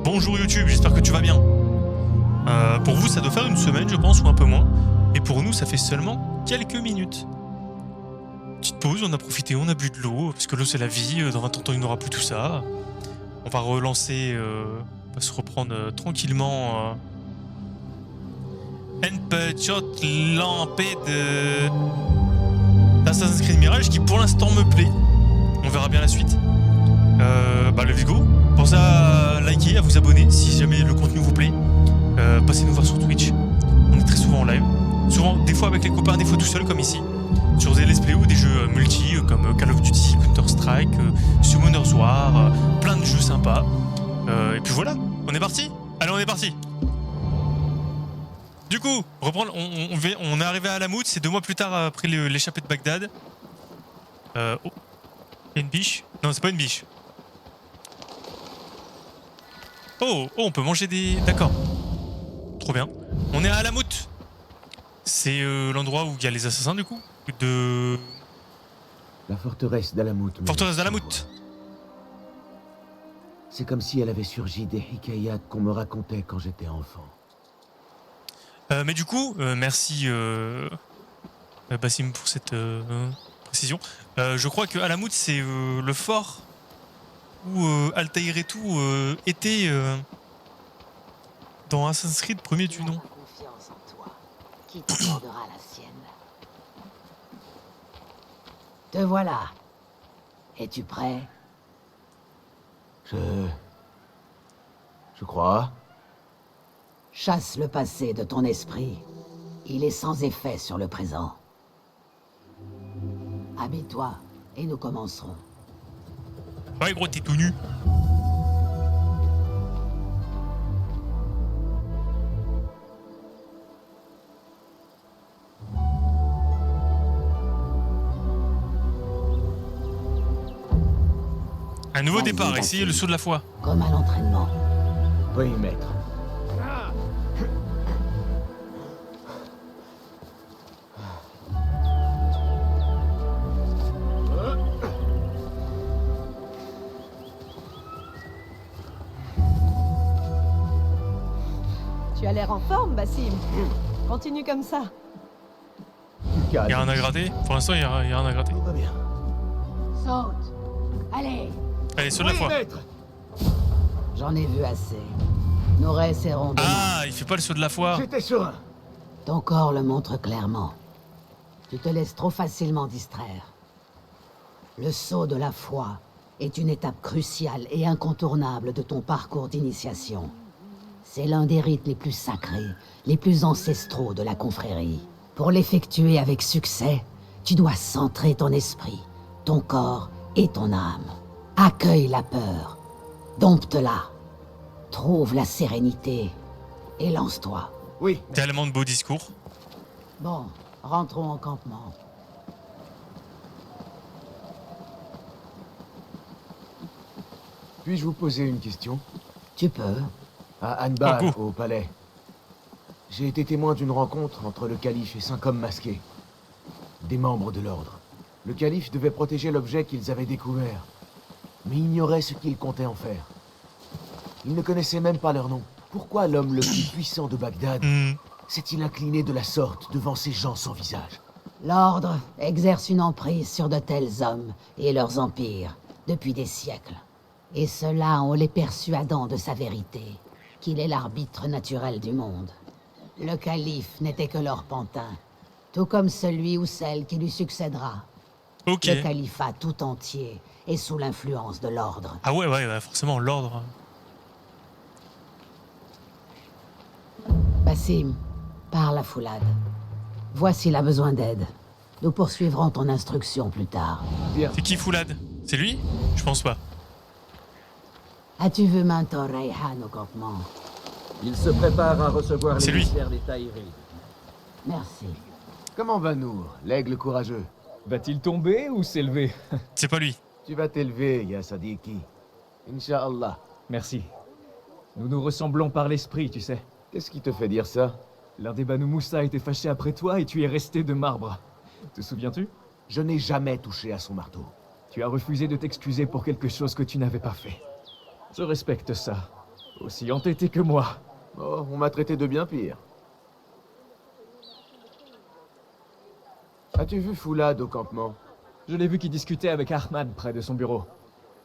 Bonjour YouTube, j'espère que tu vas bien. Pour vous, ça doit faire une semaine, je pense, ou un peu moins. Et pour nous, ça fait seulement quelques minutes. Petite pause, on a profité, on a bu de l'eau, parce que l'eau c'est la vie, dans 20 ans il n'y aura plus tout ça. On va relancer, on va se reprendre tranquillement. Un petit lampé d'Assassin's Creed Mirage qui pour l'instant me plaît. On verra bien la suite. Let's go. Pensez à liker, à vous abonner si jamais le contenu vous plaît. Passez nous voir sur Twitch. On est très souvent en live. Souvent, des fois avec les copains, des fois tout seul comme ici. Sur des let's play ou des jeux multi comme Call of Duty, Counter-Strike, Summoner's War, plein de jeux sympas. Et puis voilà, on est parti. Allez, on est parti. Du coup, reprendre, on est arrivé à Alamout, c'est 2 mois plus tard après l'échappée de Bagdad. Oh, il y a une biche. Non, c'est pas une biche. Oh, on peut manger des... D'accord. Trop bien. On est à Alamout. C'est l'endroit où il y a les assassins du coup de... La forteresse d'Alamout. Forteresse d'Alamout. C'est comme si elle avait surgi des hikayats qu'on me racontait quand j'étais enfant. Mais du coup, merci Bassim pour cette précision. Je crois que Alamout c'est le fort où Altaïr et tout était dans Assassin's Creed premier du nom. Confiance en toi. Qui t'accordera la sienne? Te voilà. Es-tu prêt? Je crois. Chasse le passé de ton esprit. Il est sans effet sur le présent. Habille-toi et nous commencerons. Ouais gros, t'es tout nu. Un nouveau Vas-y, départ, Bassim. essayez le saut de la foi. Comme à l'entraînement. Oui, maître. Tu as l'air en forme, Bassim. Continue comme ça. Du calme. Il y a un à gratter. Pour l'instant, il y a un à gratter. Tout va bien. Saute. Allez. Allez, saut de la Oui, foi. maître. J'en ai vu assez. Nous réessaierons demain. Ah, il fait pas le saut de la foi. J'étais serein. Ton corps le montre clairement. Tu te laisses trop facilement distraire. Le saut de la foi est une étape cruciale et incontournable de ton parcours d'initiation. C'est l'un des rites les plus sacrés, les plus ancestraux de la confrérie. Pour l'effectuer avec succès, tu dois centrer ton esprit, ton corps et ton âme. Accueille la peur, dompte-la, trouve la sérénité et lance-toi. Oui. Tellement de beaux discours. Bon, rentrons au campement. Puis-je vous poser une question? Tu peux. À Anbar, Oh, au palais. J'ai été témoin d'une rencontre entre le calife et 5 hommes masqués. Des membres de l'ordre. Le calife devait protéger l'objet qu'ils avaient découvert, mais ignorait ce qu'il comptait en faire. Il ne connaissait même pas leur nom. Pourquoi l'homme le plus puissant de Bagdad s'est-il incliné de la sorte devant ces gens sans visage? L'ordre exerce une emprise sur de tels hommes et leurs empires depuis des siècles. Et ceux-là en les persuadant de sa vérité, qu'il est l'arbitre naturel du monde. Le calife n'était que leur pantin, tout comme celui ou celle qui lui succédera. Ok. Le califat tout entier est sous l'influence de l'ordre. Ah ouais, forcément, l'ordre. Bassim, parle à Foulad. Vois s'il a besoin d'aide. Nous poursuivrons ton instruction plus tard. Bien. C'est qui Foulad? C'est lui? Je pense pas. As-tu vu Mentor Rayhan au campement? Il se prépare à recevoir C'est lui. l'émissaire des Tahiri. Merci. Comment va Nour, l'aigle courageux? Va-t-il tomber ou s'élever? C'est pas lui. Tu vas t'élever, Ya Sadiki. Inch'Allah. Merci. Nous nous ressemblons par l'esprit, tu sais. Qu'est-ce qui te fait dire ça? L'un des Banu Moussa était fâché après toi et tu es resté de marbre. Te souviens-tu? Je n'ai jamais touché à son marteau. Tu as refusé de t'excuser pour quelque chose que tu n'avais pas fait. Je respecte ça. Aussi entêté que moi. Oh, on m'a traité de bien pire. As-tu vu Foulad au campement? Je l'ai vu qui discutait avec Ahmad près de son bureau.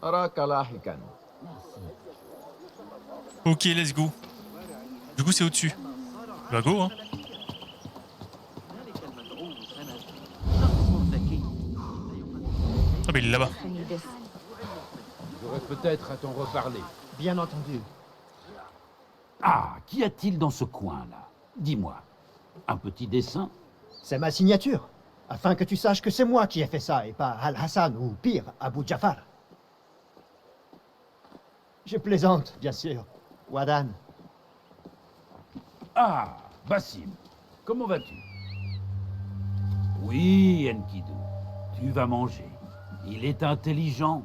Arak Allah Hikan. Ok, let's go. Du coup, c'est au-dessus. Bah go, hein. Ah bah il est là-bas. J'aurais peut-être à t'en reparler. Bien entendu. Ah, qu'y a-t-il dans ce coin-là? Dis-moi. Un petit dessin? C'est ma signature. Afin que tu saches que c'est moi qui ai fait ça et pas Al-Hassan ou pire, Abu Jafar. Je plaisante, bien sûr. Wadan. Ah, Bassim. Comment vas-tu? Oui, Enkidu. Tu vas manger. Il est intelligent.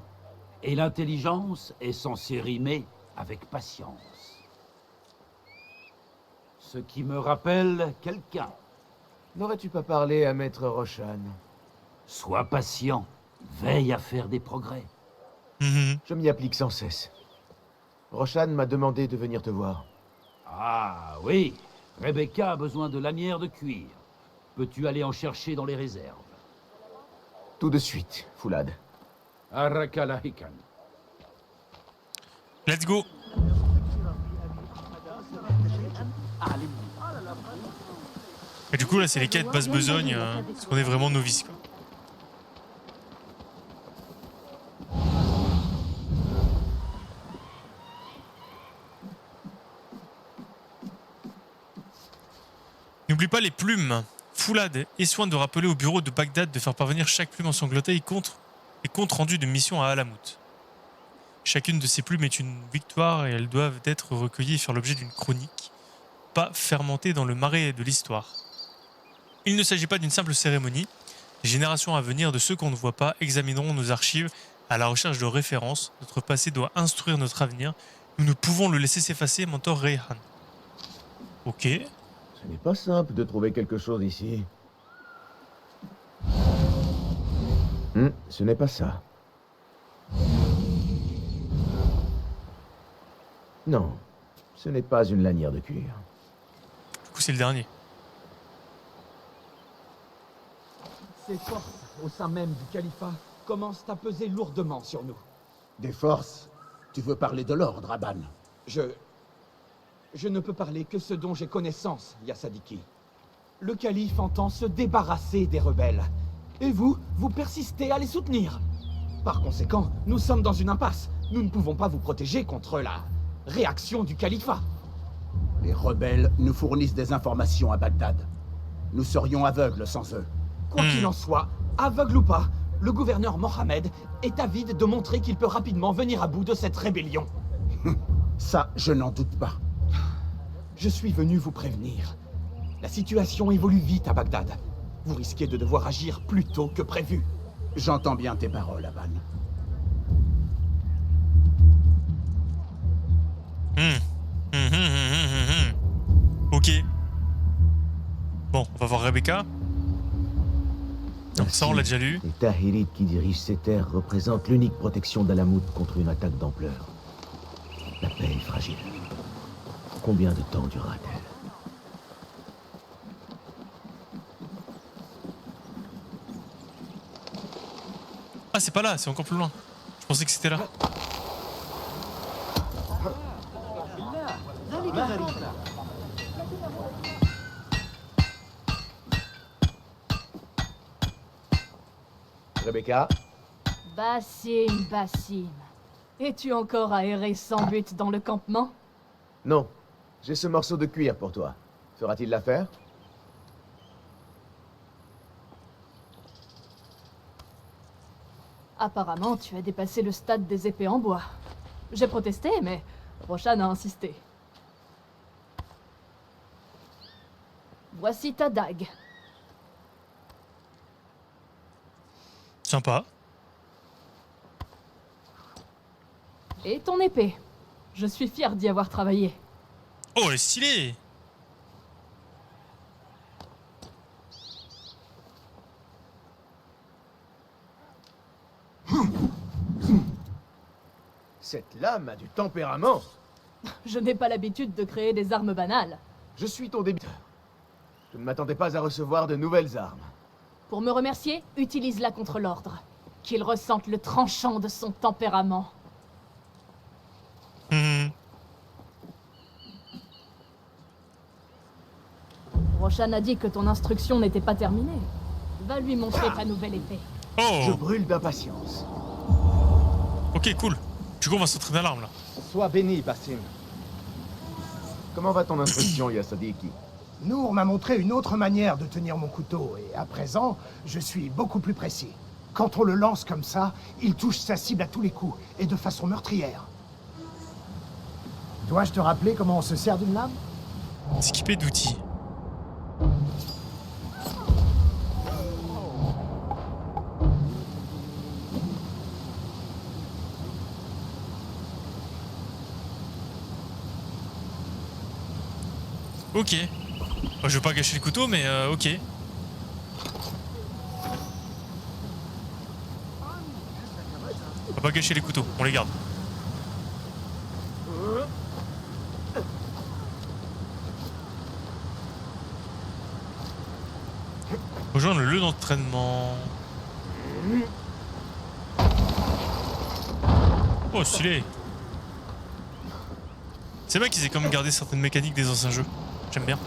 Et l'intelligence est censée rimer avec patience. Ce qui me rappelle quelqu'un. N'aurais-tu pas parlé à Maître Roshan? Sois patient. Veille à faire des progrès. Mhm. Je m'y applique sans cesse. Roshan m'a demandé de venir te voir. Ah oui, Rebecca a besoin de lanières de cuir. Peux-tu aller en chercher dans les réserves? Tout de suite, Foulad. Arakalahikan. Let's go. Et du coup, là, c'est les quêtes basse besogne, parce qu'on est vraiment novice, quoi. N'oublie pas les plumes. Foulad, aie soin de rappeler au bureau de Bagdad de faire parvenir chaque plume ensanglantée et compte rendu de mission à Alamout. Chacune de ces plumes est une victoire et elles doivent être recueillies et faire l'objet d'une chronique, pas fermentée dans le marais de l'histoire. Il ne s'agit pas d'une simple cérémonie. Les générations à venir de ceux qu'on ne voit pas examineront nos archives à la recherche de références. Notre passé doit instruire notre avenir. Nous ne pouvons le laisser s'effacer, mentor Rayhan. Ok. Ce n'est pas simple de trouver quelque chose ici. Ce n'est pas ça. Non, ce n'est pas une lanière de cuir. Du coup, c'est le dernier. Ces forces au sein même du califat commencent à peser lourdement sur nous. Des forces? Tu veux parler de l'ordre, Aban? Je ne peux parler que ce dont j'ai connaissance, Yassadiki. Le calife entend se débarrasser des rebelles. Et vous persistez à les soutenir. Par conséquent, nous sommes dans une impasse. Nous ne pouvons pas vous protéger contre la réaction du califat. Les rebelles nous fournissent des informations à Bagdad. Nous serions aveugles sans eux. Quoi qu'il en soit, aveugle ou pas, le gouverneur Mohamed est avide de montrer qu'il peut rapidement venir à bout de cette rébellion. Ça, je n'en doute pas. Je suis venu vous prévenir. La situation évolue vite à Bagdad. Vous risquez de devoir agir plus tôt que prévu. J'entends bien tes paroles, Aban. Ok. Bon, on va voir Rebecca. Non, ça on l'a déjà lu. Les Tahirites qui dirigent ces terres représentent l'unique protection d'Alamout contre une attaque d'ampleur. La paix est fragile. Combien de temps durera-t-elle? Ah, c'est pas là, c'est encore plus loin. Je pensais que c'était là. Rebecca? Bassim. Es-tu encore à errer sans but dans le campement? Non. J'ai ce morceau de cuir pour toi. Fera-t-il l'affaire? Apparemment, tu as dépassé le stade des épées en bois. J'ai protesté, mais Roshan a insisté. Voici ta dague. Sympa. Et ton épée. Je suis fier d'y avoir travaillé. Oh, elle est stylée. Cette lame a du tempérament. Je n'ai pas l'habitude de créer des armes banales. Je suis ton débiteur. Je ne m'attendais pas à recevoir de nouvelles armes. Pour me remercier, utilise-la contre l'ordre. Qu'il ressente le tranchant de son tempérament. Roshan a dit que ton instruction n'était pas terminée. Va lui montrer ta nouvelle épée. Je Oh, brûle d'impatience. ok, cool. Du coup, on va s'entraîner à l'arme là. Sois béni, Basim. Comment va ton instruction, Yasadiki? Nour m'a montré une autre manière de tenir mon couteau, et à présent, je suis beaucoup plus précis. Quand on le lance comme ça, il touche sa cible à tous les coups, et de façon meurtrière. Dois-je te rappeler comment on se sert d'une lame? S'équiper d'outils. Ok. Bah, je veux pas gâcher le couteau, mais ok. On va pas gâcher les couteaux, on les garde. Rejoindre le lieu d'entraînement. Oh, stylé. C'est bien qu'ils aient quand même gardé certaines mécaniques des anciens jeux. J'aime bien.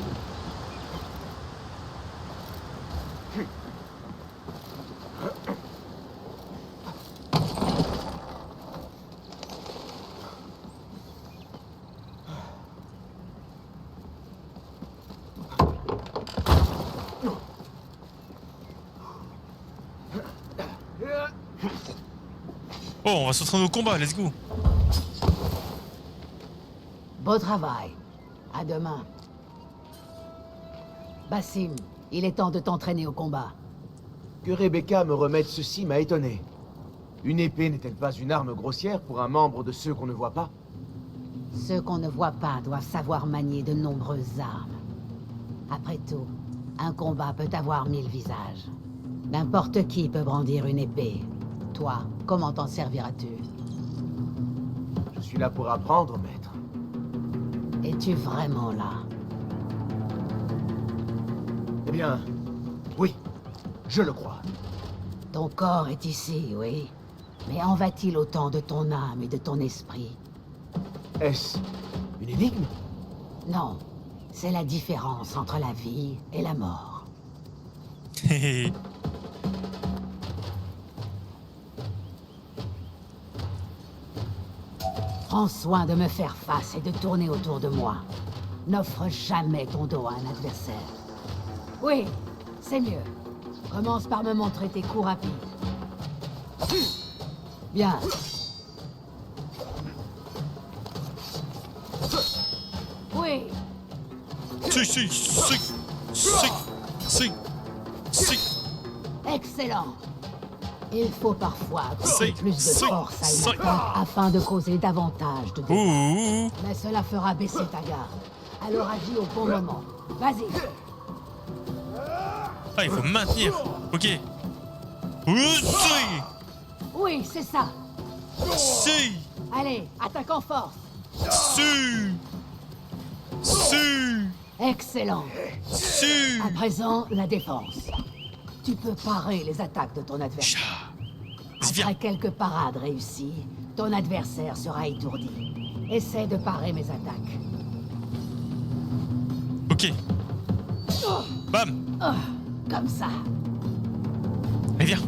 Oh, on va s'entraîner au combat, let's go. Beau travail. À demain. Basim, il est temps de t'entraîner au combat. Que Rebecca me remette ceci m'a étonné. Une épée n'est-elle pas une arme grossière pour un membre de ceux qu'on ne voit pas? Ceux qu'on ne voit pas doivent savoir manier de nombreuses armes. Après tout, un combat peut avoir 1000 visages. N'importe qui peut brandir une épée. Toi, comment t'en serviras-tu? Je suis là pour apprendre, maître. Es-tu vraiment là? Eh bien, oui, je le crois. Ton corps est ici, oui. Mais en va-t-il autant de ton âme et de ton esprit? Est-ce une énigme? Non, c'est la différence entre la vie et la mort. Hehe. Prends soin de me faire face et de tourner autour de moi. N'offre jamais ton dos à un adversaire. Oui, c'est mieux. Commence par me montrer tes coups rapides. Bien. Oui, Si. excellent. Il faut parfois Si, apporter plus de si, force à si. une attaque afin de causer davantage de dégâts. Ouh. Mais cela fera baisser ta garde. Alors agis au bon moment. Vas-y. Ah, il faut maintenir. Ok. Si. Oui, c'est ça. Si. Allez, attaque en force. Si. Excellent. Si. À présent, la défense. Tu peux parer les attaques de ton adversaire. Vas-y, viens. Après quelques parades réussies, ton adversaire sera étourdi. Essaie de parer mes attaques. Ok. Bam. Comme ça. Allez, viens.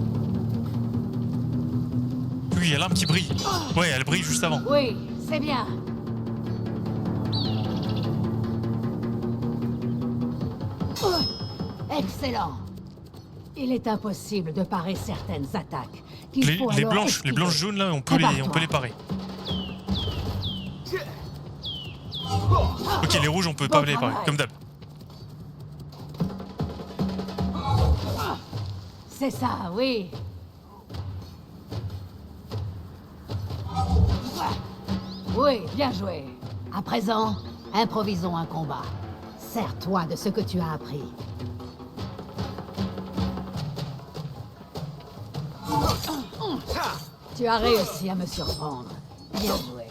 Oui, il y a l'arme qui brille. Ouais, elle brille juste avant. Oui, c'est bien. Excellent. Il est impossible de parer certaines attaques. qu'il Les, faut les alors blanches esquiver. jaunes là, on peut Prépare-toi. les parer. Ok, les rouges on peut pas les parer, comme d'hab. C'est ça, oui. Oui, bien joué. À présent, improvisons un combat. Sers-toi de ce que tu as appris. Tu as réussi à me surprendre. Bien joué.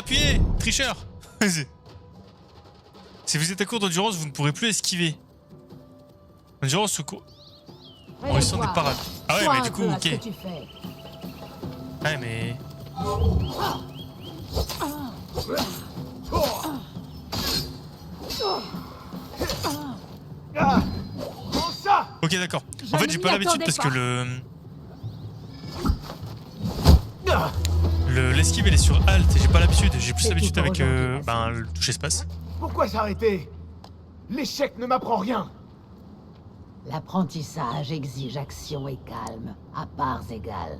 appuyez, tricheur. Si vous êtes à court d'endurance, vous ne pourrez plus esquiver. Endurance au cours. En restant des parades. Ah ouais, mais du coup, ok. Ouais, mais... Ok, d'accord. En fait, j'ai pas l'habitude parce que l'esquive elle est sur Alt et j'ai pas l'habitude. J'ai plus l'habitude avec le touche espace. Pourquoi s'arrêter? L'échec ne m'apprend rien. L'apprentissage exige action et calme, à parts égales.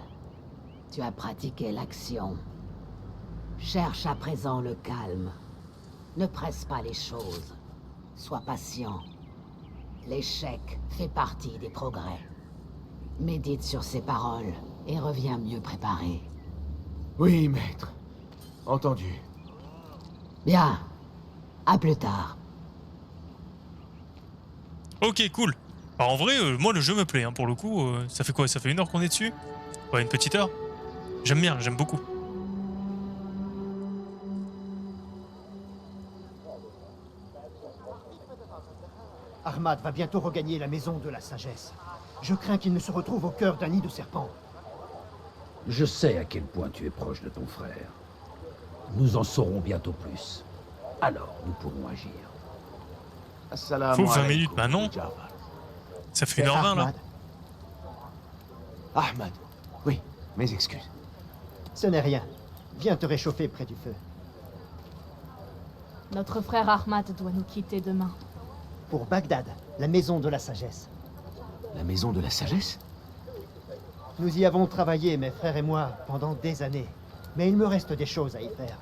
Tu as pratiqué l'action. Cherche à présent le calme. Ne presse pas les choses. Sois patient. L'échec fait partie des progrès. Médite sur ces paroles et reviens mieux préparé. Oui, maître. Entendu. Bien. À plus tard. Ok, cool. Alors en vrai, moi le jeu me plaît, hein, pour le coup. Ça fait quoi? Ça fait 1 heure qu'on est dessus? Ouais, une petite heure. J'aime bien, j'aime beaucoup. Ahmad va bientôt regagner la maison de la sagesse. Je crains qu'il ne se retrouve au cœur d'un nid de serpents. Je sais à quel point tu es proche de ton frère. Nous en saurons bientôt plus. Alors, nous pourrons agir. Faut 20 minutes maintenant. Ça fait 1h20 là. Ahmad. Oui, mes excuses. Ce n'est rien. Viens te réchauffer près du feu. Notre frère Ahmad doit nous quitter demain. Pour Bagdad, la maison de la sagesse. La maison de la sagesse? Nous y avons travaillé, mes frères et moi, pendant des années. Mais il me reste des choses à y faire.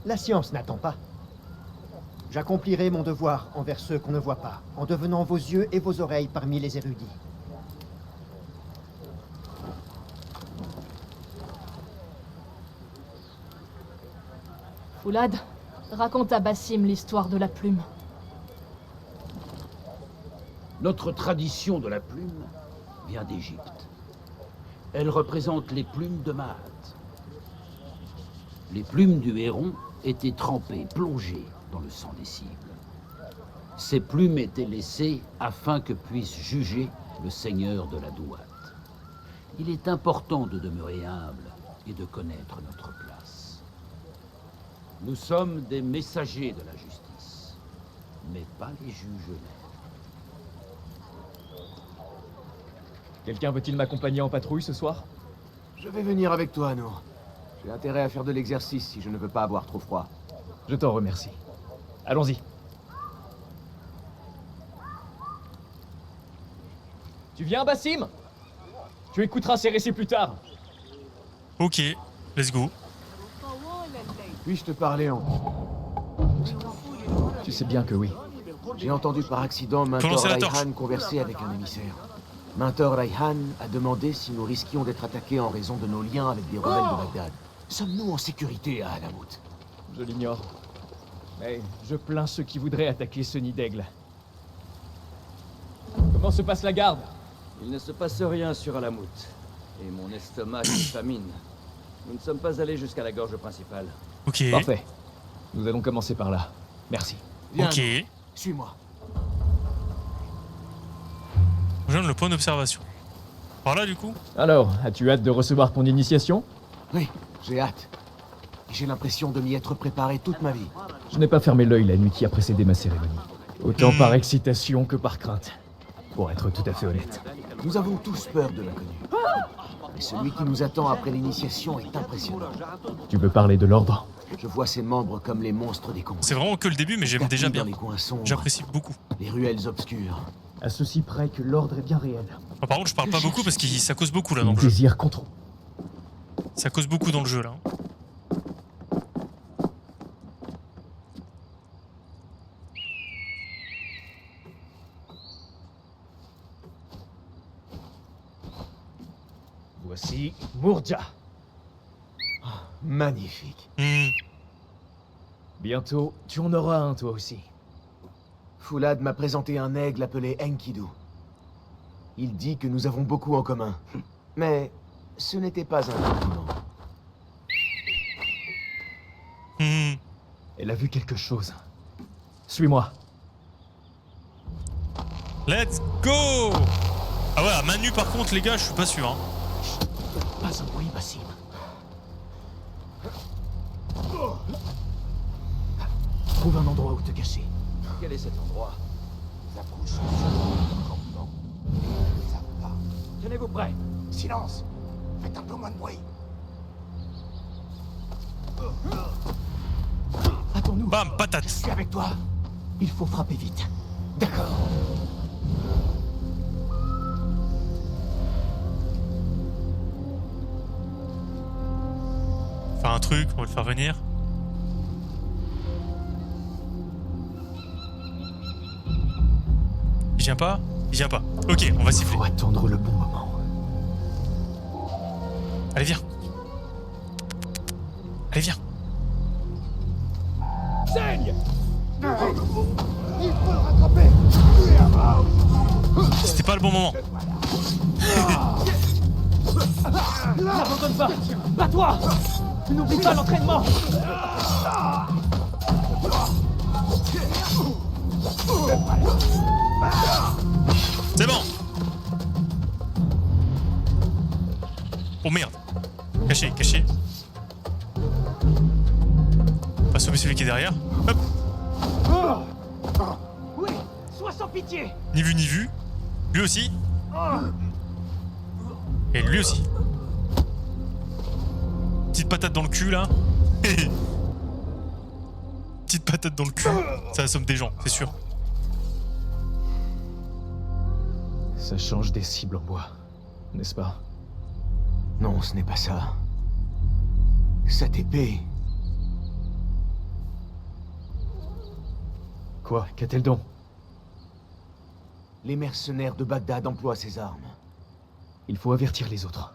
La science n'attend pas. J'accomplirai mon devoir envers ceux qu'on ne voit pas, en devenant vos yeux et vos oreilles parmi les érudits. Foulad, raconte à Bassim l'histoire de la plume. Notre tradition de la plume vient d'Égypte. Elle représente les plumes de Mahat. Les plumes du héron étaient trempées, plongées dans le sang des cibles. Ces plumes étaient laissées afin que puisse juger le seigneur de la Douate. Il est important de demeurer humble et de connaître notre place. Nous sommes des messagers de la justice, mais pas les juges eux-mêmes. Quelqu'un veut-il m'accompagner en patrouille ce soir? Je vais venir avec toi, Nour. J'ai intérêt à faire de l'exercice si je ne veux pas avoir trop froid. Je t'en remercie. Allons-y. Tu viens, Bassim? Tu écouteras ces récits plus tard. Ok, let's go. Puis-je te parler en... Tu sais bien que oui. J'ai entendu par accident Mentor lancer la torche. Rayhan converser avec un émissaire. Mentor Rayhan a demandé si nous risquions d'être attaqués en raison de nos liens avec des rebelles de Bagdad. Sommes-nous en sécurité à Alamout? Je l'ignore. Mais je plains ceux qui voudraient attaquer ce nid d'aigle. Comment se passe la garde? Il ne se passe rien sur Alamout. Et mon estomac se famine. Nous ne sommes pas allés jusqu'à la gorge principale. Ok. Parfait. Nous allons commencer par là. Merci. Viens, Ok. Nour. Suis-moi. Rejoindre le point d'observation. Par là du coup? Alors, as-tu hâte de recevoir ton initiation? Oui, j'ai hâte. Et j'ai l'impression de m'y être préparé toute ma vie. Je n'ai pas fermé l'œil la nuit qui a précédé ma cérémonie. Autant par excitation que par crainte. Pour être tout à fait honnête. Nous avons tous peur de l'inconnu. Mais celui qui nous attend après l'initiation est impressionnant. Tu veux parler de l'ordre? Je vois ses membres comme les monstres des combats. C'est vraiment que le début, mais j'aime déjà bien. Dans les coins sombres, J'apprécie beaucoup. les ruelles obscures. À ceci près que l'ordre est bien réel. Par contre, je parle pas beaucoup parce que ça cause beaucoup là dans Mon le jeu. désir contre... Ça cause beaucoup dans le jeu là. Voici Mourja. Magnifique. Bientôt, tu en auras un toi aussi. Foulad m'a présenté un aigle appelé Enkidu. Il dit que nous avons beaucoup en commun. Mais ce n'était pas un compliment. Elle a vu quelque chose. Suis-moi. Let's go! Ah voilà, main nue par contre, les gars, je suis pas sûr. Hein. Pas un bruit, Bassim. Trouve un endroit où te cacher. Quel est cet endroit? Nous approchons sur campement. Ça va. Tenez-vous prêts. Silence. Faites un peu moins de bruit. Attends-nous. Bam, patate. Je suis avec toi. Il faut frapper vite. D'accord. Faire un truc, on va le faire venir. Il vient pas? Il vient pas. Ok, on va siffler. Faut attendre le bon moment. Allez, viens. Allez, viens. Saigne. Il faut le rattraper. C'était pas le bon moment. N'abandonne pas. Bats-toi. N'oublie pas l'entraînement. C'est bon. Oh merde. Caché, caché. On va sauver celui qui est derrière. Hop. Oui, sois sans pitié. Ni vu ni vu. Lui aussi. Et lui aussi. Petite patate dans le cul là. Petite patate dans le cul. Ça assomme des gens, c'est sûr. Ça change des cibles en bois, n'est-ce pas? Non, ce n'est pas ça. Cette épée... Quoi? Qu'a-t-elle donc? Les mercenaires de Bagdad emploient ces armes. Il faut avertir les autres.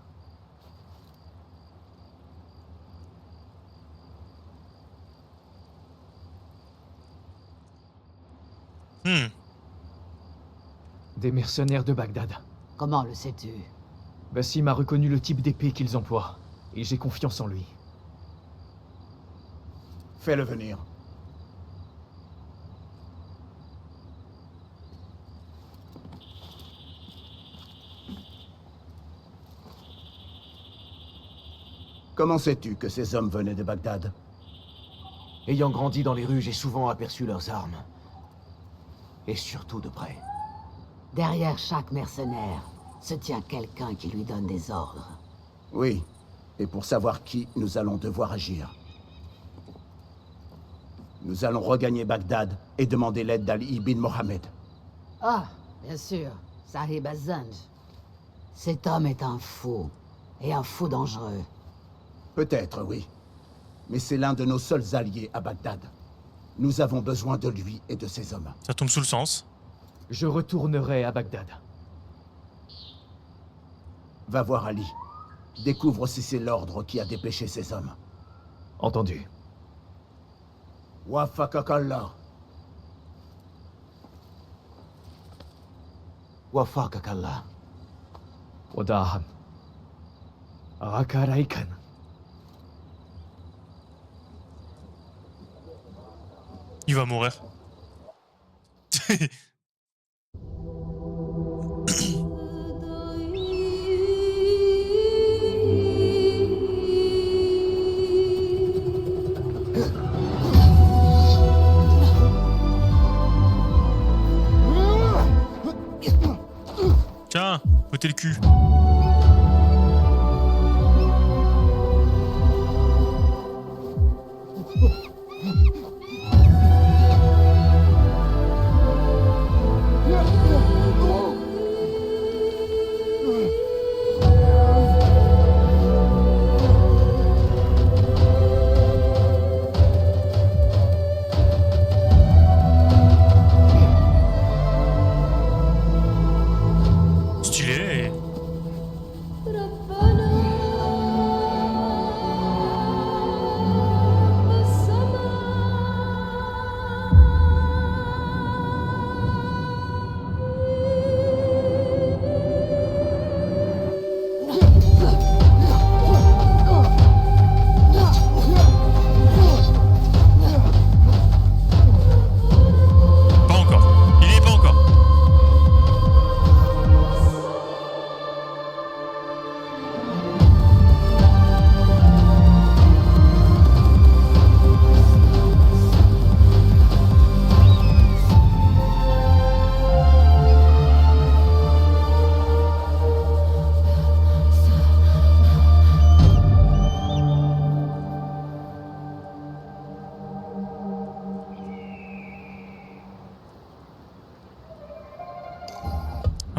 Des mercenaires de Bagdad. Comment le sais-tu? Bassim a reconnu le type d'épée qu'ils emploient, et j'ai confiance en lui. Fais-le venir. Comment sais-tu que ces hommes venaient de Bagdad? Ayant grandi dans les rues, j'ai souvent aperçu leurs armes. Et surtout de près. Derrière chaque mercenaire se tient quelqu'un qui lui donne des ordres. Oui, et pour savoir qui, nous allons devoir agir. Nous allons regagner Bagdad et demander l'aide d'Ali ibn Mohammed. Ah, bien sûr, Sahib Az-Zanj. Cet homme est un fou, et un fou dangereux. Peut-être, oui. Mais c'est l'un de nos seuls alliés à Bagdad. Nous avons besoin de lui et de ses hommes. Ça tombe sous le sens. Je retournerai à Bagdad. Va voir Ali. Découvre si c'est l'ordre qui a dépêché ces hommes. Entendu. Wafakakallah. Wafakakallah. Wadahan. Rakaraikan. Il va mourir. Tiens, foutez le cul. Stylé.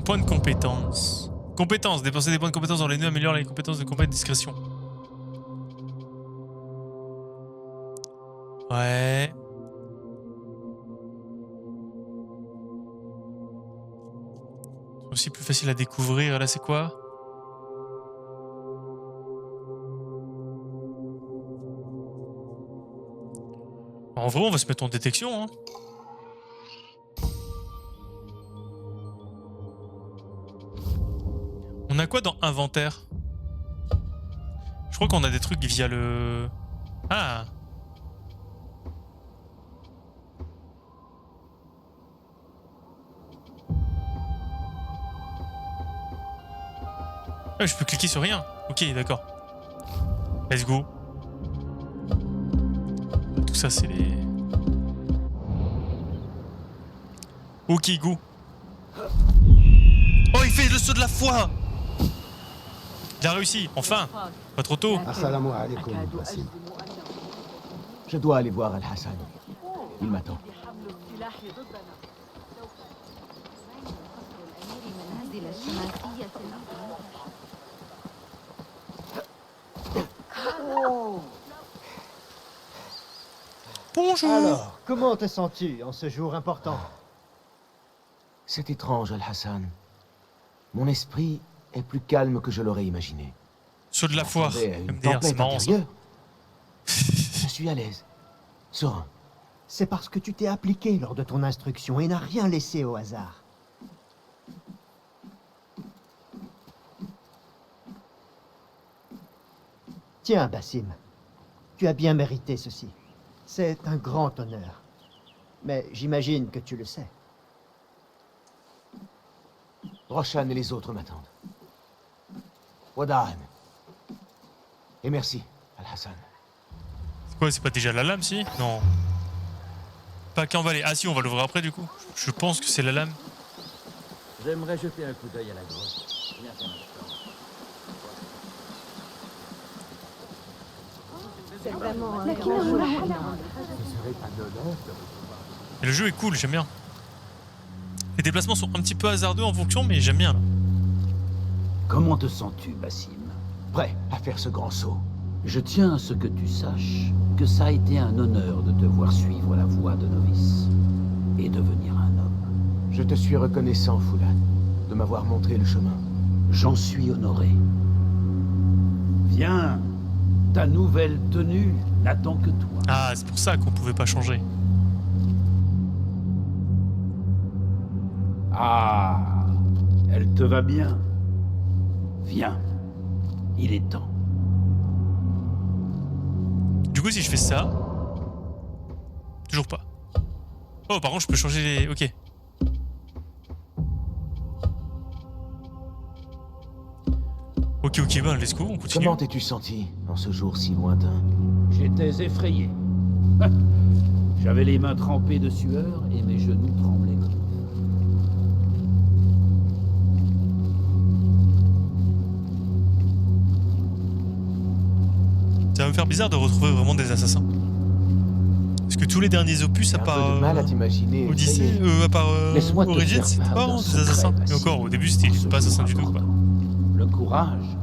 points de compétences. Compétences. Dépenser des points de compétences dans les nœuds améliore les compétences de combat et de discrétion. Ouais. C'est aussi plus facile à découvrir. Là, c'est quoi? En vrai, on va se mettre en détection, hein. On a quoi dans inventaire? Je crois qu'on a des trucs via le... Ah! Ah, je peux cliquer sur rien. Ok, d'accord. Let's go. Tout ça, c'est les... Ok, go. Oh, il fait le saut de la foi! Il a réussi, enfin! Pas trop tôt. Assalamu alaikum, Basim. Je dois aller voir Al-Hassan. Il m'attend. Bonjour! Alors, comment te sens-tu en ce jour important? C'est étrange, Al-Hassan. Mon esprit est plus calme que je l'aurais imaginé. Saut de la foire, J'attendais à une MDR, c'est tempête marrant ça. intérieure. Je suis à l'aise, serein. C'est parce que tu t'es appliqué lors de ton instruction et n'as rien laissé au hasard. Tiens, Basim, tu as bien mérité ceci. C'est un grand honneur. Mais j'imagine que tu le sais. Roshan et les autres m'attendent. Wada'an. Et merci, Al-Hassan. C'est quoi, c'est pas déjà la lame, si? Non. Pas qu'en valet. Ah si, on va l'ouvrir après, du coup. Je pense que c'est la lame. J'aimerais jeter un coup d'œil à la grotte. Rien qu'un instant. C'est vraiment Et le jeu est cool, j'aime bien. Les déplacements sont un petit peu hasardeux en fonction, mais j'aime bien, là. Comment te sens-tu, Basim? Prêt à faire ce grand saut. Je tiens à ce que tu saches que ça a été un honneur de te voir suivre la voie de novice et devenir un homme. Je te suis reconnaissant, Foulad, de m'avoir montré le chemin. J'en suis honoré. Viens, ta nouvelle tenue n'attend que toi. Ah, c'est pour ça qu'on pouvait pas changer. Ah, elle te va bien. Viens, il est temps. Du coup, si je fais ça... Toujours pas. Oh, par contre, je peux changer les... Ok. Ok, ben, let's go, on continue. Comment t'es-tu senti en ce jour si lointain? J'étais effrayé. J'avais les mains trempées de sueur et mes genoux tremblaient comme le feu. Ça va me faire bizarre de retrouver vraiment des assassins. Parce que tous les derniers opus, à J'ai un part peu de mal à t'imaginer. Odyssey, à part Laisse-moi te Origins, faire c'était part pas d'un vraiment des secret, assassins. Et Basim. encore, au début, c'était pas assassin du tout, quoi. Le courage,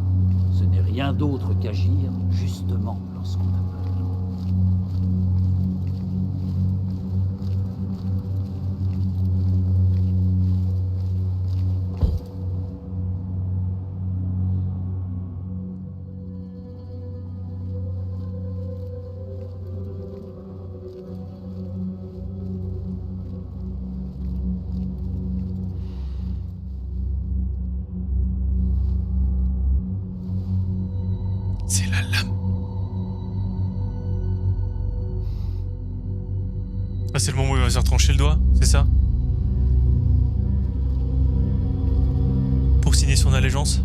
ce n'est rien d'autre qu'agir justement lorsqu'on a peur. C'est la lame. Ah, c'est le moment où il va se faire trancher le doigt, c'est ça? Pour signer son allégeance.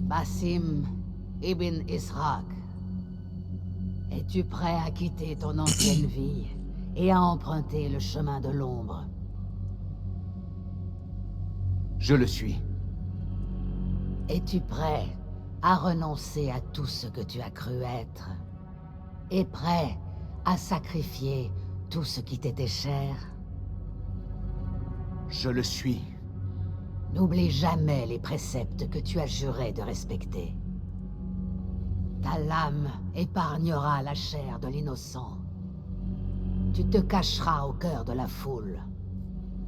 Basim Ibn Ishaq, es-tu prêt à quitter ton ancienne vie et à emprunter le chemin de l'ombre? Je le suis. Es-tu prêt à renoncer à tout ce que tu as cru être? Et prêt à sacrifier tout ce qui t'était cher? Je le suis. N'oublie jamais les préceptes que tu as juré de respecter. Ta lame épargnera la chair de l'innocent. Tu te cacheras au cœur de la foule.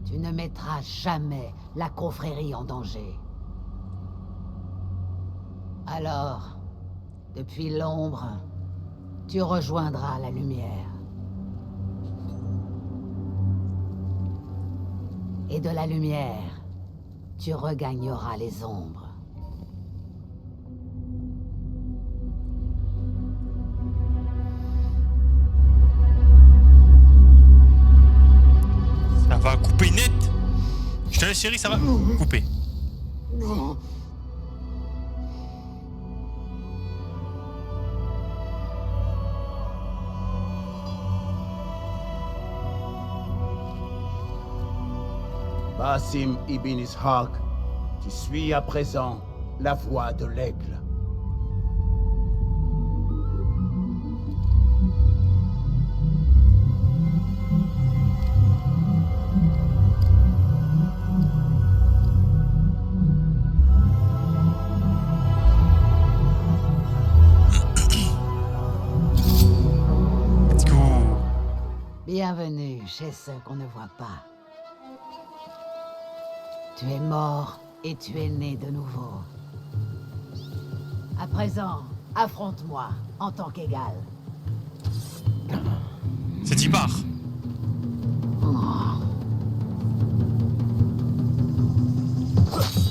Tu ne mettras jamais la confrérie en danger. Alors, depuis l'ombre, tu rejoindras la lumière. Et de la lumière, tu regagneras les ombres. Ça va couper net. Je te laisse, chérie, ça va couper. Basim Ibn Ishaq, tu suis à présent la voie de l'aigle. Let's go. Bienvenue chez ceux qu'on ne voit pas. Tu es mort et tu es né de nouveau. À présent, affronte-moi en tant qu'égal. C'est Tibar.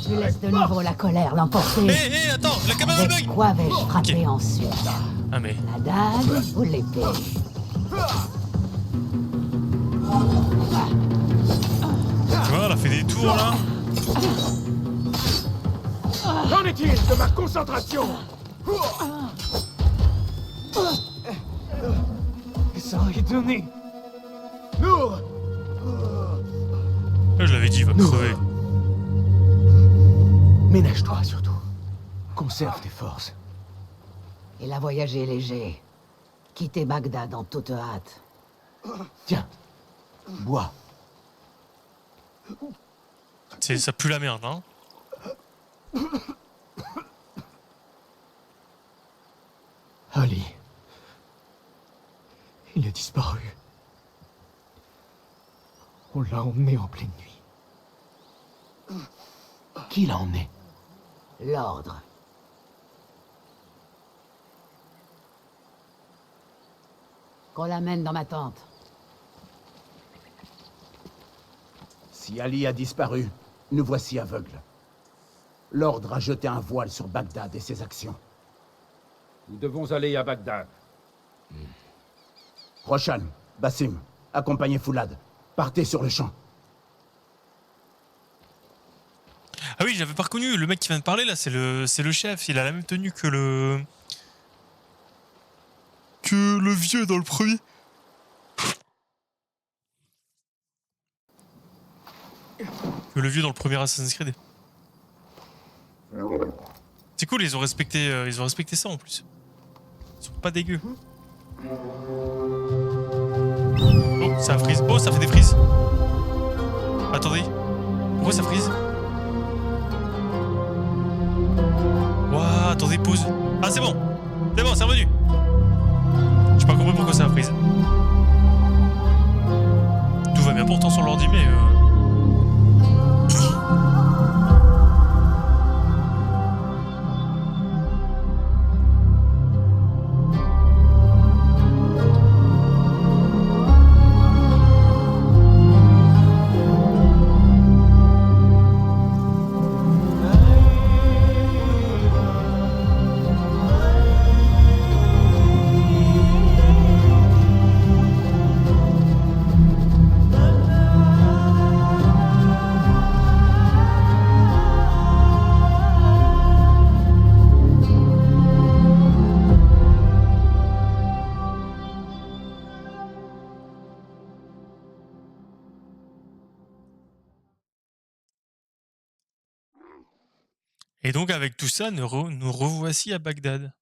Tu laisses de nouveau la colère l'emporter. Hé, attends, la caméra Avec bug. quoi vais-je frapper ensuite? Ah mais... La dague ou l'épée? Tu vois, elle a fait des tours, là. Qu'en est-il de ma concentration? Ça aurait donné. Nour! Je l'avais dit, il va crever. Ménage-toi surtout. Conserve tes forces. Il a voyagé léger. Quitter Bagdad en toute hâte. Tiens, bois. Ça pue la merde, hein. Ali. Il a disparu. On l'a emmené en pleine nuit. Qui l'a emmené? L'ordre. Qu'on l'amène dans ma tente. Si Ali a disparu, nous voici aveugles. L'ordre a jeté un voile sur Bagdad et ses actions. Nous devons aller à Bagdad. Roshan, Basim, accompagnez Foulad. Partez sur le champ. Ah oui, j'avais pas reconnu. Le mec qui vient de parler, là, c'est le chef. Il a la même tenue que le... vieux dans le premier. Que le vieux dans le premier Assassin's Creed. C'est cool, ils ont respecté ça en plus. Ils sont pas dégueux. Oh, ça frise. Oh, ça fait des frises. Attendez. Pourquoi ça frise? Ouah, attendez, pause. Ah, c'est bon. C'est bon, c'est revenu. J'ai pas compris pourquoi ça frise. Tout va bien pourtant sur l'ordi, mais... Et donc avec tout ça, nous revoici à Bagdad.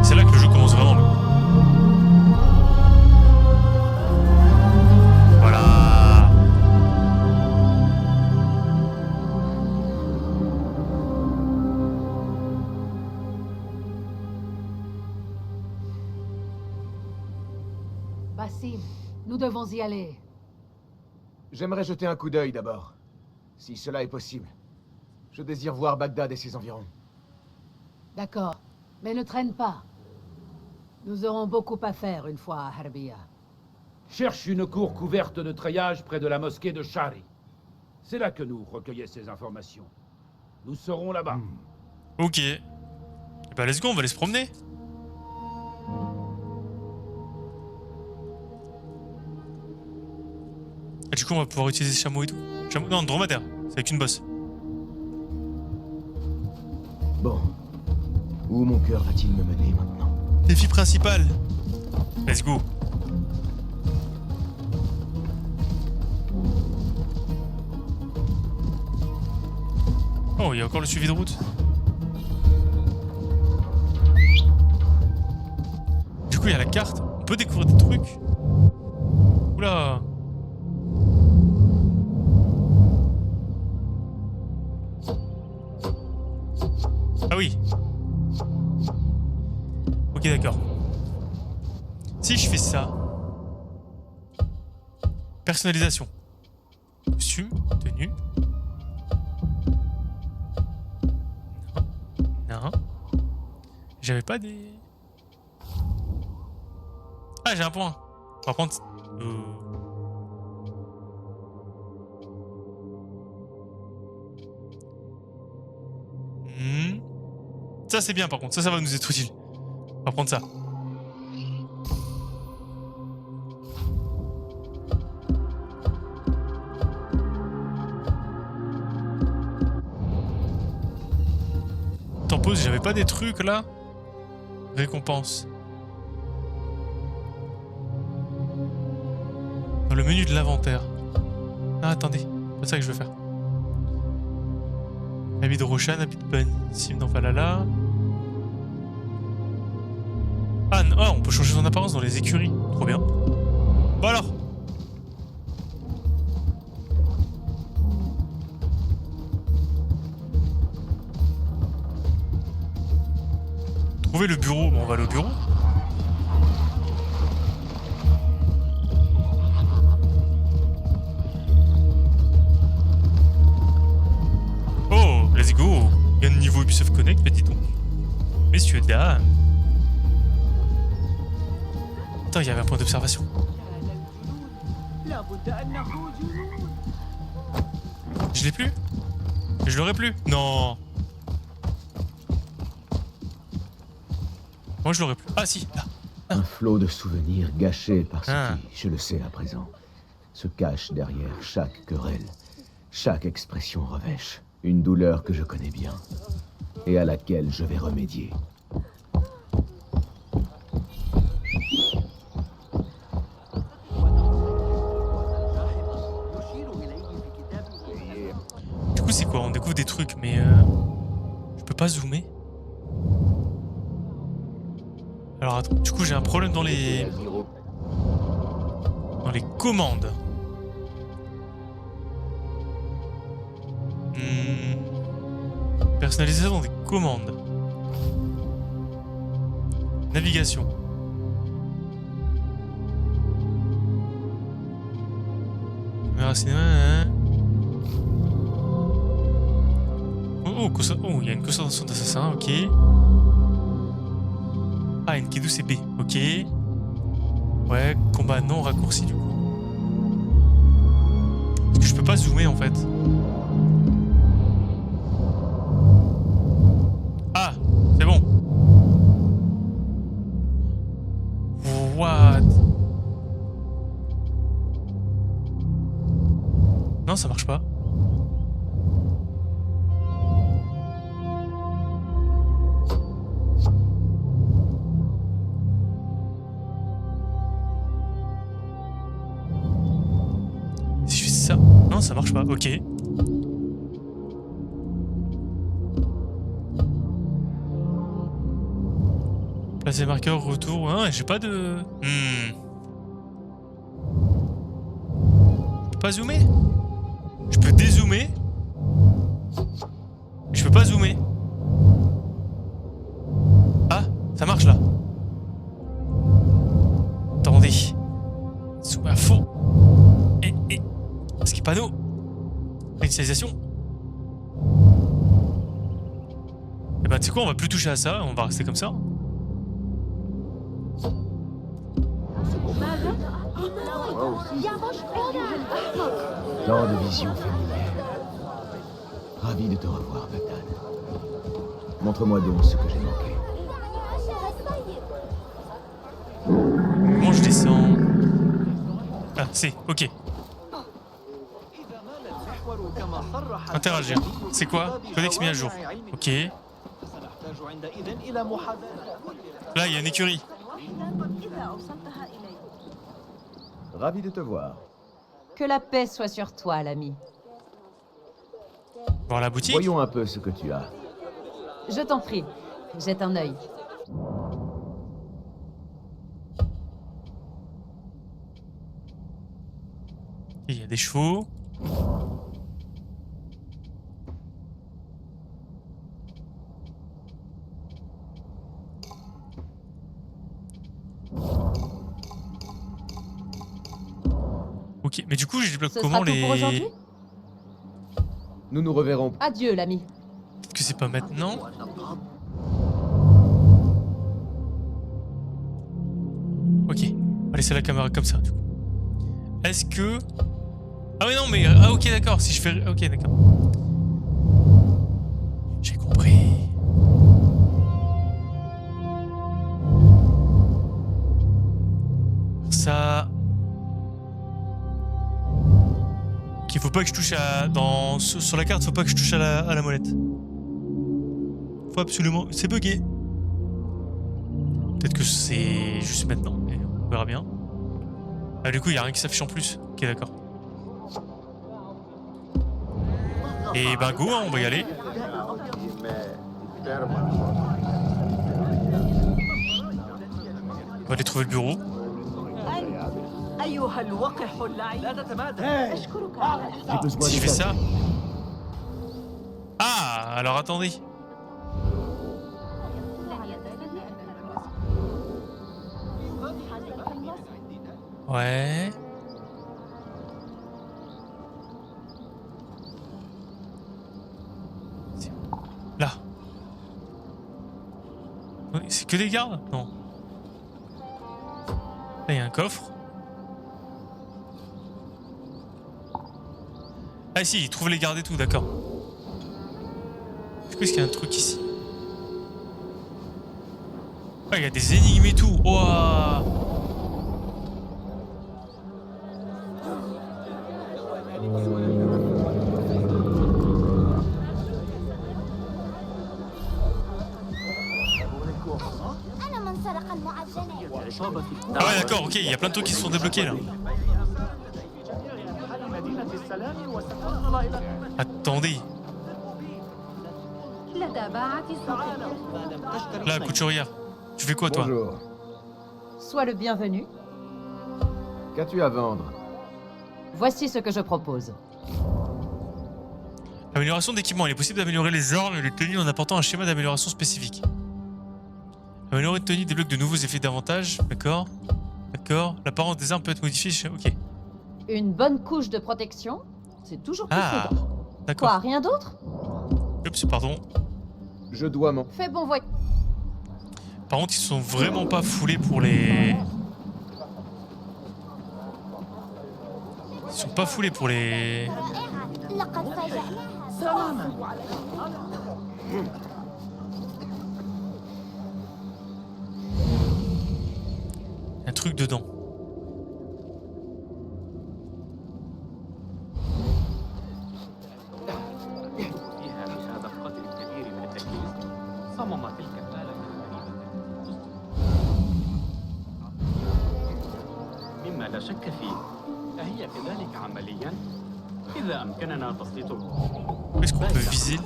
C'est là que le jeu commence vraiment. Voilà. Basim, nous devons y aller. J'aimerais jeter un coup d'œil d'abord, si cela est possible. Je désire voir Bagdad et ses environs. D'accord, mais ne traîne pas. Nous aurons beaucoup à faire une fois à Harbiya. Cherche une cour couverte de treillage près de la mosquée de Shari. C'est là que nous recueillons ces informations. Nous serons là-bas. Ok. Et bah let's go, on va aller se promener. Et du coup, on va pouvoir utiliser ce chameau et tout. Non, dromadaire. C'est avec une bosse. Bon. Où mon cœur va-t-il me mener maintenant? Défi principal. Let's go. Oh, il y a encore le suivi de route. Du coup, il y a la carte. On peut découvrir des trucs. Oula. Ah oui. Ok, d'accord. Si je fais ça... Personnalisation. Costume, tenue. Non. J'avais pas des... Ah, j'ai un point. Par contre... Ça, c'est bien, par contre. Ça va nous être utile. On va prendre ça. T'en poses, j'avais pas des trucs, là? Récompense. Dans le menu de l'inventaire. Ah, attendez. C'est pas ça que je veux faire. Habit de Roshan, habit de Banissim dans Valhalla. Ah, non, on peut changer son apparence dans les écuries. Trop bien. Bon alors. Trouver le bureau. Bon, on va aller au bureau. Oh, let's go. Il y a un niveau Ubisoft Connect, bah dis donc. Messieurs, dames. Attends, il y avait un point d'observation. Je l'ai plus? Je l'aurai plus? Non. Moi je l'aurais plus. Ah si, là. Un flot de souvenirs gâchés par ce qui, je le sais à présent, se cache derrière chaque querelle, chaque expression revêche. Une douleur que je connais bien et à laquelle je vais remédier. Du coup c'est quoi? On découvre des trucs mais je peux pas zoomer. Alors attends, du coup j'ai un problème dans les commandes. Personnaliser ça dans des commandes. Navigation. Caméra cinéma. Hein. Oh, il y a une concentration d'assassin, ok. Ah, Enkidu c'est B, ok. Ouais, combat non raccourci du coup. Parce que je peux pas zoomer en fait. Ah, c'est bon. What? Non, ça marche pas. Non, ça marche pas. Ok. Placer marqueur, retour. Ah, j'ai pas de... Je peux pas zoomer? Je peux dézoomer. Je peux pas zoomer. Ah, ça marche là. Attendez. Zoom à fond. Et... Ce qui est panneau. Réinitialisation. Et bah tu sais quoi, on va plus toucher à ça, on va rester comme ça. Tant de visions familières. Ravi de te revoir, Bagdad. Montre-moi donc ce que j'ai manqué. Comment je descends? Ah, c'est, ok. Interagir. C'est quoi? Codex mis à jour. Ok. Là, il y a une écurie. Ravi de te voir. Que la paix soit sur toi, l'ami. Voir la boutique. Voyons un peu ce que tu as. Je t'en prie, jette un œil. Il y a des chevaux. Ok, mais du coup, je débloque Ce comment sera tout pour les... aujourd'hui ? Nous nous reverrons. Adieu, l'ami. Peut-être que c'est pas maintenant. Ok, on va laisser la caméra comme ça, du coup. Est-ce que... Ah oui, non, mais... Ah ok, d'accord, si je fais... Ok, d'accord. J'ai compris. Ça... Ok, faut pas que je touche à... Sur la carte, faut pas que je touche à la molette. Faut absolument... C'est bugué. Peut-être que c'est juste maintenant, mais on verra bien. Ah, du coup, il n'y a rien qui s'affiche en plus. Ok, d'accord. Et ben go, hein, on va y aller. On va aller trouver le bureau. Si je fais ça... Ah, alors attendez. Ouais. Là. Oui, c'est que des gardes? Non. Là, il y a un coffre. Ah si, il trouve les gardes et tout, d'accord. Je pense qu'il y a un truc ici. Ah, il y a des énigmes et tout. Ouah. Ah ouais, d'accord, ok, il y a plein de trucs qui se sont débloqués là. Attendez. Là, couturière. Tu fais quoi, toi? Bonjour. Sois le bienvenu. Qu'as-tu à vendre? Voici ce que je propose. Amélioration d'équipement. Il est possible d'améliorer les armes et les tenues en apportant un schéma d'amélioration spécifique. Améliorer une tenue débloque de nouveaux effets d'avantage. D'accord. D'accord. L'apparence des armes peut être modifiée. Ok. Une bonne couche de protection, c'est toujours plus prudent. D'accord. Quoi, rien d'autre? Oups, pardon. Je dois m'en... Fais bon voyage. Par contre, ils sont vraiment pas foulés pour les... Ils sont pas foulés pour les... Un truc dedans. Est-ce qu'on peut viser?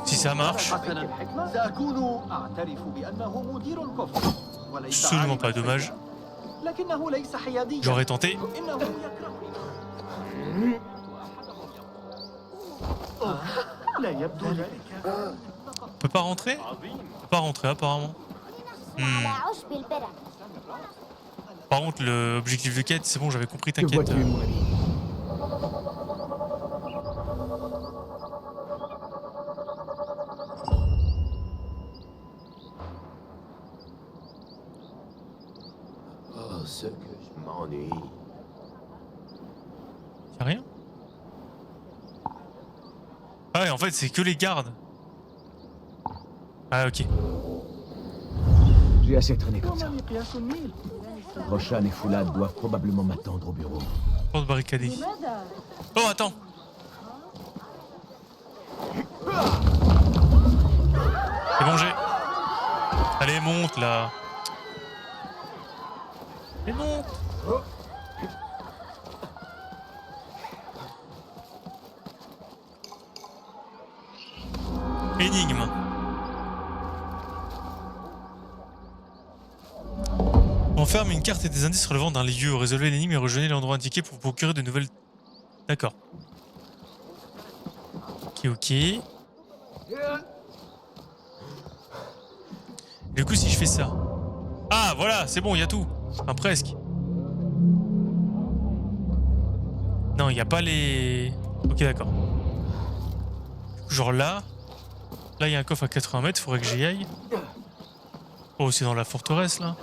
Si ça marche. Absolument pas, dommage. J'aurais tenté. On peut pas rentrer? On peut pas rentrer apparemment. Par contre, l'objectif de quête, c'est bon, j'avais compris, Que t'inquiète. vois-tu, mon ami? Oh, ce que je m'ennuie. Y'a rien? Ah ouais, en fait, c'est que les gardes. Ah ok. J'ai assez traîné comme ça. Roshan et Foulad doivent probablement m'attendre au bureau. Porte barricadée. Oh, attends! C'est bon, j'ai. Allez, monte là. Mais monte! Énigme. Enferme une carte et des indices relevant d'un lieu. Résolvez l'énigme et rejoignez l'endroit indiqué pour procurer de nouvelles... D'accord. Ok. Du coup, si je fais ça... Ah, voilà, c'est bon, il y a tout. Enfin, presque. Non, il n'y a pas les... Ok, d'accord. Genre là... Là, il y a un coffre à 80 mètres, il faudrait que j'y aille. Oh, c'est dans la forteresse, là.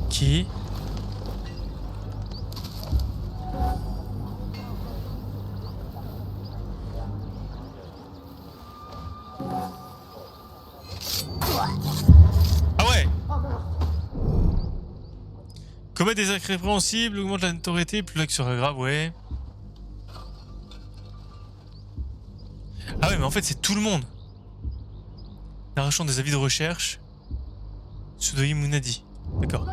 Ok. Ah ouais. Commet des actes répréhensibles, augmente la notoriété, plus l'acte sera grave, ouais. Ah ouais, mais en fait c'est tout le monde. Arrachant des avis de recherche. Soudoyi Mounadi. D'accord.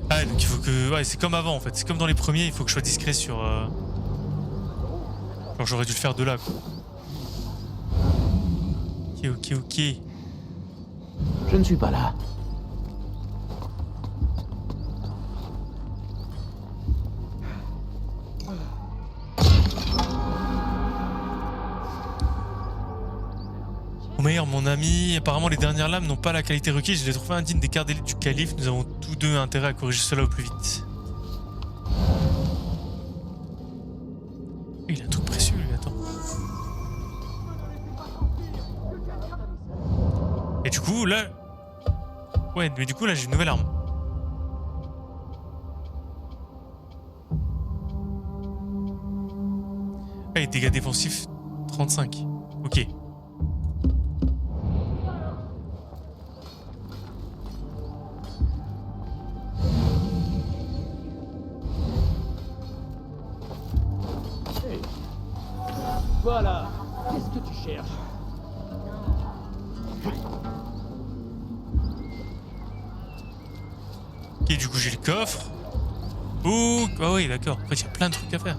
Ah ouais, donc il faut que... Ouais, c'est comme avant en fait. C'est comme dans les premiers, il faut que je sois discret sur... Genre j'aurais dû le faire de là, quoi. Ok. Je ne suis pas là. Omeir, mon ami, apparemment les dernières lames n'ont pas la qualité requise. Je l'ai trouvé indigne des cartes d'élite du calife. Nous avons tous deux intérêt à corriger cela au plus vite. Il a un truc précieux, lui, attends. Et du coup, là... Ouais, mais du coup, là, j'ai une nouvelle arme. Ah, et dégâts défensifs 35. Ok. Voilà. Qu'est-ce que tu cherches? Ok, du coup j'ai le coffre. Ouh, ah oui, d'accord. En fait, il y a plein de trucs à faire.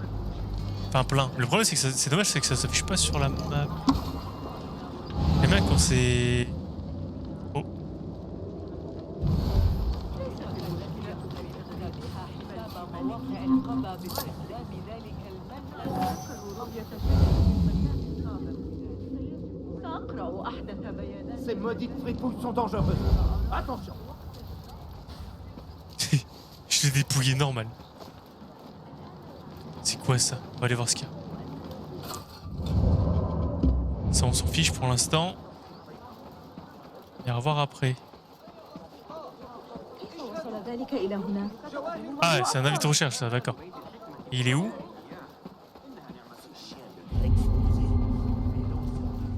Enfin, plein. Le problème, c'est que c'est dommage, c'est que ça s'affiche pas sur la map. Et même quand c'est... Oh. Ces maudites fripouilles sont dangereuses. Attention. Je l'ai dépouillé normal. C'est quoi ça? On va aller voir ce qu'il y a. Ça, on s'en fiche pour l'instant. Et à revoir après. Ah, c'est un avis de recherche, ça, d'accord. Il est où?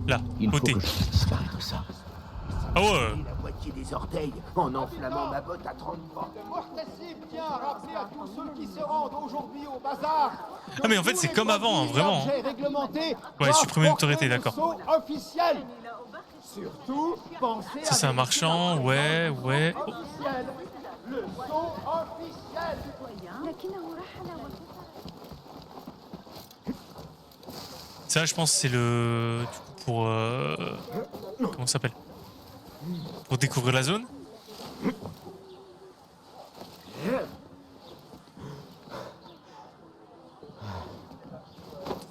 Là, Il faut côté. que je fasse disparaître ça. Ah ouais. La moitié des orteils en enflammant ma botte à 30 pas. bien rappeler à tous ceux qui se rendent aujourd'hui au bazar. Ah mais en fait c'est comme avant, hein, vraiment. Réglementés Ouais, supprimer l'autorité, d'accord. Officiel. Surtout, pensez Ça c'est un marchand, ouais, ouais. Oh. Le son officiel. Ça je pense c'est le... Du coup pour... Comment ça s'appelle? Pour découvrir la zone.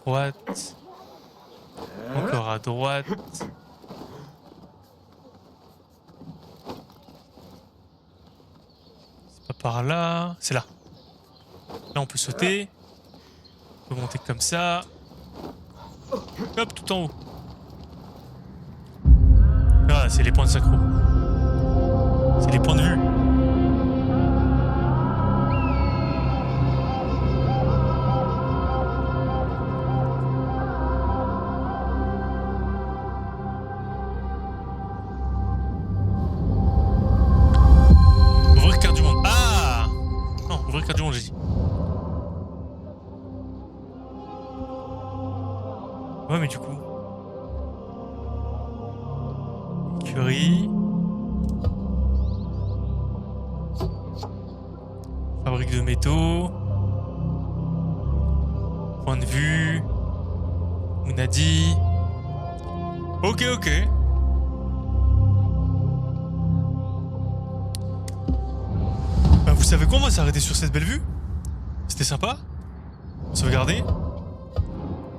Droite. Encore à droite. C'est pas par là. C'est là. Là on peut sauter. On peut monter comme ça. Hop, tout en haut. Ah, c'est les points de synchro. C'est les points de vue. Ouvrir carte du monde. Ah! Non, ouvrir carte du monde, j'ai dit. Ouais, mais du coup... Écurie... Fabrique de métaux... Point de vue... Mounadi... Ok, ok. Bah, vous savez quoi, on va s'arrêter sur cette belle vue. C'était sympa. Sauvegarder.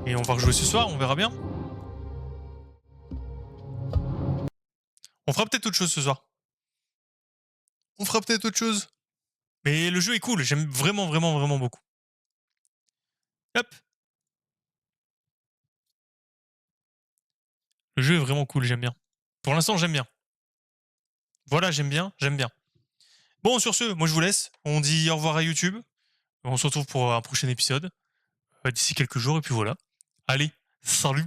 Et on va rejouer ce soir, on verra bien. On fera peut-être autre chose ce soir. On fera peut-être autre chose. Mais le jeu est cool, j'aime vraiment, vraiment, vraiment beaucoup. Hop. Le jeu est vraiment cool, j'aime bien. Pour l'instant, j'aime bien. Voilà, j'aime bien, j'aime bien. Bon, sur ce, moi je vous laisse. On dit au revoir à YouTube. On se retrouve pour un prochain épisode. D'ici quelques jours, et puis voilà. Allez, salut!